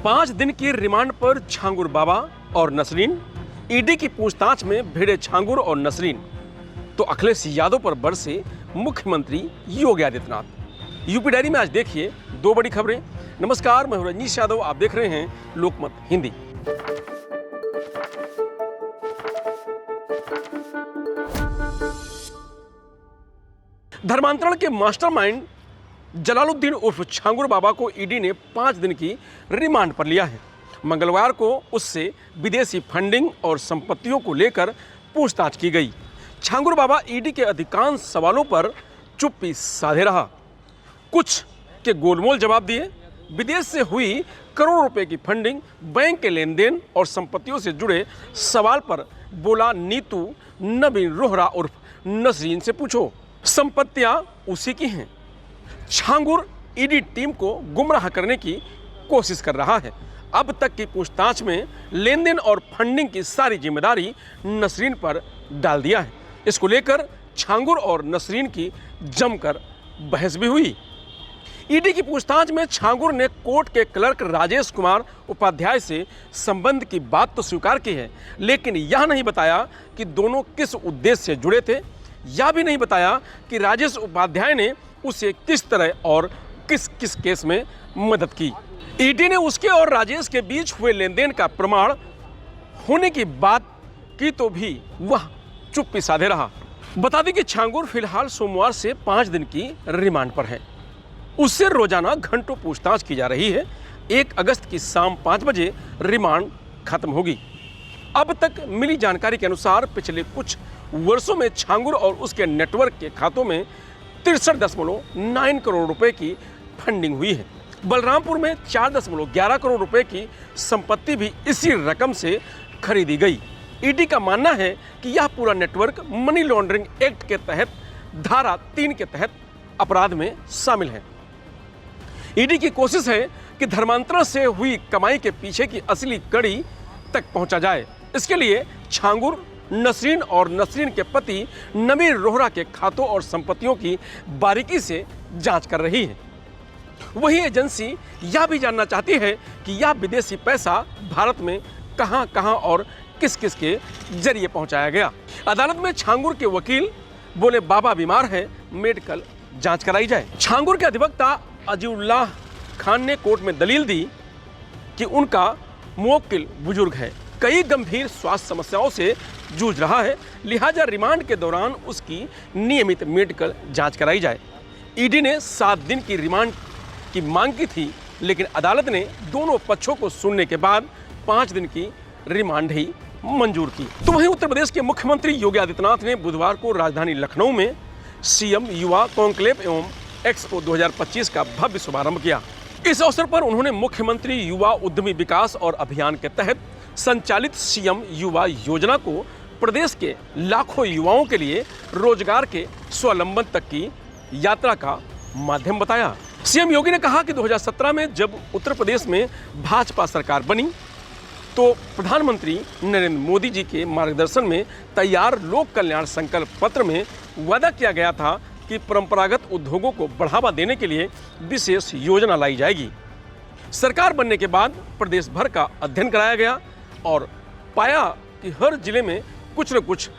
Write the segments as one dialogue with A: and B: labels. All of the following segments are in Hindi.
A: 5 दिन की रिमांड पर छांगुर बाबा और नसरीन। ईडी की पूछताछ में भिड़े छांगुर और नसरीन। तो अखिलेश यादव पर बरसे मुख्यमंत्री योगी आदित्यनाथ। यूपी डायरी में आज देखिए 2 बड़ी खबरें। नमस्कार, मैं हूं रजनीश यादव, आप देख रहे हैं लोकमत हिंदी। धर्मांतरण के मास्टरमाइंड जलालुद्दीन उर्फ छांगुर बाबा को ईडी ने 5 दिन की रिमांड पर लिया है। मंगलवार को उससे विदेशी फंडिंग और संपत्तियों को लेकर पूछताछ की गई। छांगुर बाबा ईडी के अधिकांश सवालों पर चुप्पी साधे रहा। कुछ के गोलमोल जवाब दिए। विदेश से हुई करोड़ों रुपए की फंडिंग, बैंक के लेन देन और संपत्तियों से जुड़े सवाल पर बोला, नीतू नवीन रोहरा उर्फ नसरीन से पूछो, संपत्तियां उसी की हैं। छांगुर ईडी टीम को गुमराह करने की कोशिश कर रहा है। अब तक की पूछताछ में लेन देन और फंडिंग की सारी जिम्मेदारी नसरीन पर डाल दिया है। इसको लेकर छांगुर और नसरीन की जमकर बहस भी हुई। ईडी की पूछताछ में छांगुर ने कोर्ट के क्लर्क राजेश कुमार उपाध्याय से संबंध की बात तो स्वीकार की है, लेकिन यह नहीं बताया कि दोनों किस उद्देश्य से जुड़े थे। यह भी नहीं बताया कि राजेश उपाध्याय ने उसे किस तरह और किस किस केस में मदद की। ईडी ने उसके और राजेश के बीच हुए लेन देन का प्रमाण होने की बात की तो भी वह चुप्पी साधे रहा। बता दें कि छांगुर फिलहाल सोमवार से 5 दिन की रिमांड पर है। उससे रोजाना घंटों पूछताछ की जा रही है। 1 अगस्त की शाम 5 बजे रिमांड खत्म होगी। अब तक मिली जानकारी के अनुसार पिछले कुछ वर्षों में छांगुर और उसके नेटवर्क के खातों में 63.9 करोड़ रुपए की फंडिंग हुई है। बलरामपुर में 4.11 करोड़ रुपए की संपत्ति भी इसी रकम से खरीदी गई। ईडी का मानना है कि यह पूरा नेटवर्क मनी लॉन्ड्रिंग एक्ट के तहत धारा 3 के तहत अपराध में शामिल है। ईडी की कोशिश है कि धर्मांतरण से हुई कमाई के पीछे की असली कड़ी तक पहुंचा जाए। इसके लिए छांगुर, नसरीन और नसरीन के पति नवीन रोहरा के खातों और संपत्तियों की बारीकी से जांच कर रही है। वही एजेंसी यह भी जानना चाहती है कि यह विदेशी पैसा भारत में कहां-कहां और किस-किस के जरिए पहुंचाया गया। अदालत में छांगुर के वकील बोले, बाबा बीमार है, मेडिकल जांच कराई जाए। छांगुर के अधिवक्ता अजीउल्लाह खान ने कोर्ट में दलील दी कि उनका मुवक्किल बुजुर्ग है, कई गंभीर स्वास्थ्य समस्याओं से जूझ रहा है, लिहाजा रिमांड के दौरान उसकी नियमित मेडिकल जांच कराई जाए। ईडी ने 7 दिन की रिमांड की मांग की थी, लेकिन अदालत ने दोनों पक्षों को सुनने के बाद 5 दिन की रिमांड ही मंजूर की। तो वहीं उत्तर प्रदेश के मुख्यमंत्री योगी आदित्यनाथ ने बुधवार को राजधानी लखनऊ में सीएम युवा कॉन्क्लेव एवं एक्सपो 2025 का भव्य शुभारंभ किया। इस अवसर पर उन्होंने मुख्यमंत्री युवा उद्यमी विकास और अभियान के तहत संचालित सीएम युवा योजना को प्रदेश के लाखों युवाओं के लिए रोजगार के स्वावलंबन तक की यात्रा का माध्यम बताया। सीएम योगी ने कहा कि 2017 में जब उत्तर प्रदेश में भाजपा सरकार बनी तो प्रधानमंत्री नरेंद्र मोदी जी के मार्गदर्शन में तैयार लोक कल्याण संकल्प पत्र में वादा किया गया था कि परंपरागत उद्योगों को बढ़ावा देने के लिए विशेष योजना लाई जाएगी। सरकार बनने के बाद प्रदेश भर का अध्ययन कराया गया और पाया कि हर जिले में कुछ न कुछ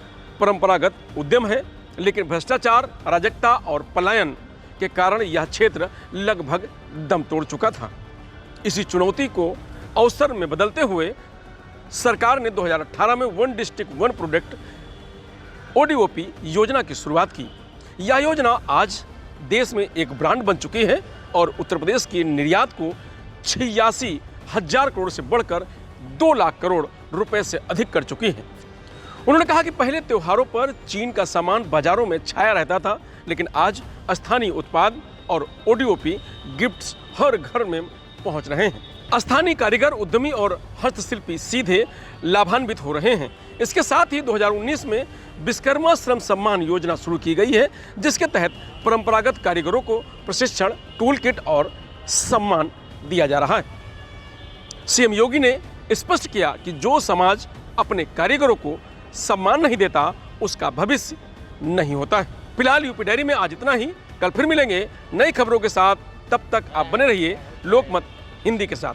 A: परंपरागत उद्यम है, लेकिन भ्रष्टाचार, अराजकता और पलायन के कारण यह क्षेत्र लगभग दम तोड़ चुका था। इसी चुनौती को अवसर में बदलते हुए सरकार ने 2018 में 1 डिस्ट्रिक्ट 1 प्रोडक्ट ODOP योजना की शुरुआत की। यह योजना आज देश में एक ब्रांड बन चुकी है और उत्तर प्रदेश की निर्यात को 86,000 करोड़ से बढ़कर 2 लाख करोड़ रुपए से अधिक कर चुकी है। उन्होंने कहा कि पहले त्योहारों पर चीन का सामान बाजारों में छाया रहता था, लेकिन आज स्थानीय उत्पाद और ODOP गिफ्ट्स हर घर में पहुंच रहे हैं। स्थानीय कारीगर, उद्यमी और हस्तशिल्पी सीधे लाभान्वित हो रहे हैं। इसके साथ ही 2019 में विश्वकर्मा श्रम सम्मान योजना शुरू की गई है, जिसके तहत परंपरागत कारीगरों को प्रशिक्षण, टूल किट और सम्मान दिया जा रहा है। सीएम योगी ने स्पष्ट किया कि जो समाज अपने कारीगरों को सम्मान नहीं देता, उसका भविष्य नहीं होता है। फिलहाल यूपी डायरी में आज इतना ही। कल फिर मिलेंगे नई खबरों के साथ। तब तक आप बने रहिए लोकमत हिंदी के साथ।